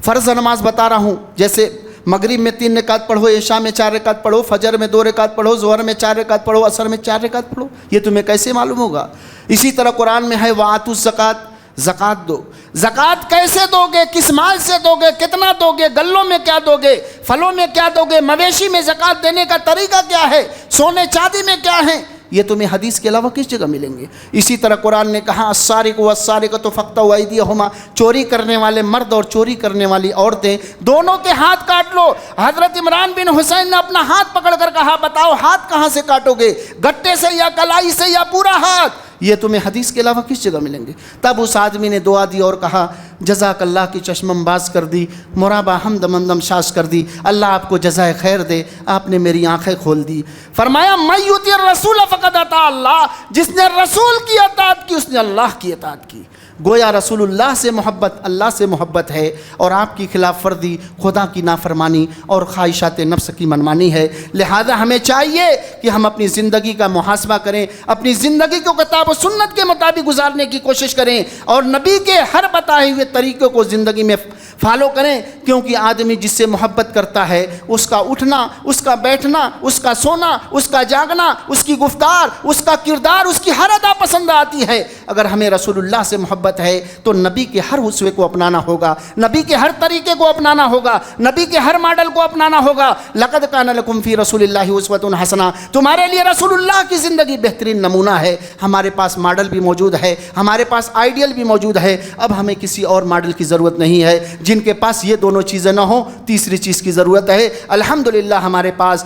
فرض نماز بتا رہا ہوں، جیسے مغرب میں 3 رکعت پڑھو، عشاء میں 4 رکعت پڑھو، فجر میں 2 رکعت پڑھو، ظہر میں 4 رکعت پڑھو، عصر میں 4 رکعت پڑھو، یہ تمہیں کیسے معلوم ہوگا؟ اسی طرح قرآن میں ہے وَآتُوا الزَّکَاۃ، زکوٰۃ دو۔ زکوٰۃ کیسے دو گے؟ کس مال سے دو گے؟ کتنا دو گے؟ گلوں میں کیا دو گے؟ پھلوں میں کیا دو گے؟ مویشی میں زکوٰۃ دینے کا طریقہ کیا ہے؟ سونے چاندی میں کیا ہے؟ یہ تمہیں حدیث کے علاوہ کس جگہ ملیں گے؟ اسی طرح قرآن نے کہا السارق والسارقۃ فاقطعوا ایدیہما، چوری کرنے والے مرد اور چوری کرنے والی عورتیں دونوں کے ہاتھ کاٹ لو۔ حضرت عمران بن حسین نے اپنا ہاتھ پکڑ کر کہا بتاؤ ہاتھ کہاں سے کاٹو گے؟ گٹے سے یا کلائی سے یا پورا ہاتھ؟ یہ تمہیں حدیث کے علاوہ کس جگہ ملیں گے؟ تب اس آدمی نے دعا دی اور کہا جزاک اللہ کی چشمم باز کر دی، مرابا حمد مندم شاش کر دی، اللہ آپ کو جزائے خیر دے، آپ نے میری آنکھیں کھول دی۔ فرمایا من یطیع الرسول فقد اطاع اللہ، جس نے رسول کی اطاعت کی اس نے اللہ کی اطاعت کی۔ گویا رسول اللہ سے محبت اللہ سے محبت ہے، اور آپ کی خلاف ورزی خدا کی نافرمانی اور خواہشات نفس کی منمانی ہے۔ لہذا ہمیں چاہیے کہ ہم اپنی زندگی کا محاسبہ کریں، اپنی زندگی کو کتاب و سنت کے مطابق گزارنے کی کوشش کریں، اور نبی کے ہر بتائے ہوئے طریقوں کو زندگی میں فالو کریں، کیونکہ آدمی جس سے محبت کرتا ہے اس کا اٹھنا، اس کا بیٹھنا، اس کا سونا، اس کا جاگنا، اس کی گفتار، اس کا کردار، اس کی ہر ادا پسند آتی ہے۔ اگر ہمیں رسول اللہ سے محبت ہے تو نبی کے ہر اسوے کو اپنانا ہوگا، نبی کے ہر طریقے کو اپنانا ہوگا، نبی کے ہر ماڈل کو اپنانا ہوگا۔ لقد کان لکم فی رسول اللہ اسوۃ حسنہ، تمہارے لیے رسول اللہ کی زندگی بہترین نمونہ ہے۔ ہمارے پاس ماڈل بھی موجود ہے، ہمارے پاس آئیڈیل بھی موجود ہے، اب ہمیں کسی اور ماڈل کی ضرورت نہیں ہے۔ جن کے پاس یہ دونوں چیزیں نہ ہوں تیسری چیز کی ضرورت ہے۔ الحمدللہ ہمارے پاس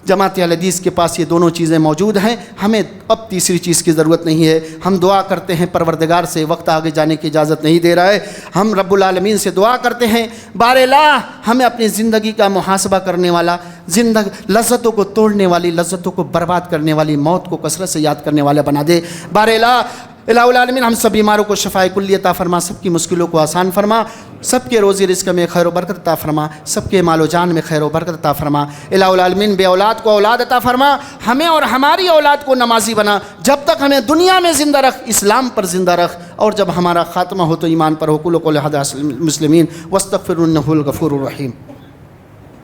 جماعت اہل حدیث کے پاس یہ دونوں چیزیں موجود ہیں، ہمیں اب تیسری چیز کی ضرورت نہیں ہے۔ ہم دعا کرتے ہیں پروردگار سے، وقت آگے جانے کی اجازت نہیں دے رہا ہے، ہم رب العالمین سے دعا کرتے ہیں بار الہ ہمیں اپنی زندگی کا محاسبہ کرنے والا، لذتوں کو توڑنے والی، لذتوں کو برباد کرنے والی موت کو کثرت سے یاد کرنے والا بنا دے۔ بار الہ العالمین ہم سب بیماروں کو شفائے کلی عطا فرما، سب کی مشکلوں کو آسان فرما، سب کے روزی رزق میں خیر و برکت عطا فرما، سب کے مال و جان میں خیر و برکت عطا فرما۔ الہ العالمین بے اولاد کو اولاد عطا فرما، ہمیں اور ہماری اولاد کو نمازی بنا، جب تک ہمیں دنیا میں زندہ رکھ، اسلام پر زندہ رکھ، اور جب ہمارا خاتمہ ہو تو ایمان پر ہو۔ قل قولی ھذا مسلمین واستغفروا انہ هو الغفور الرحیم۔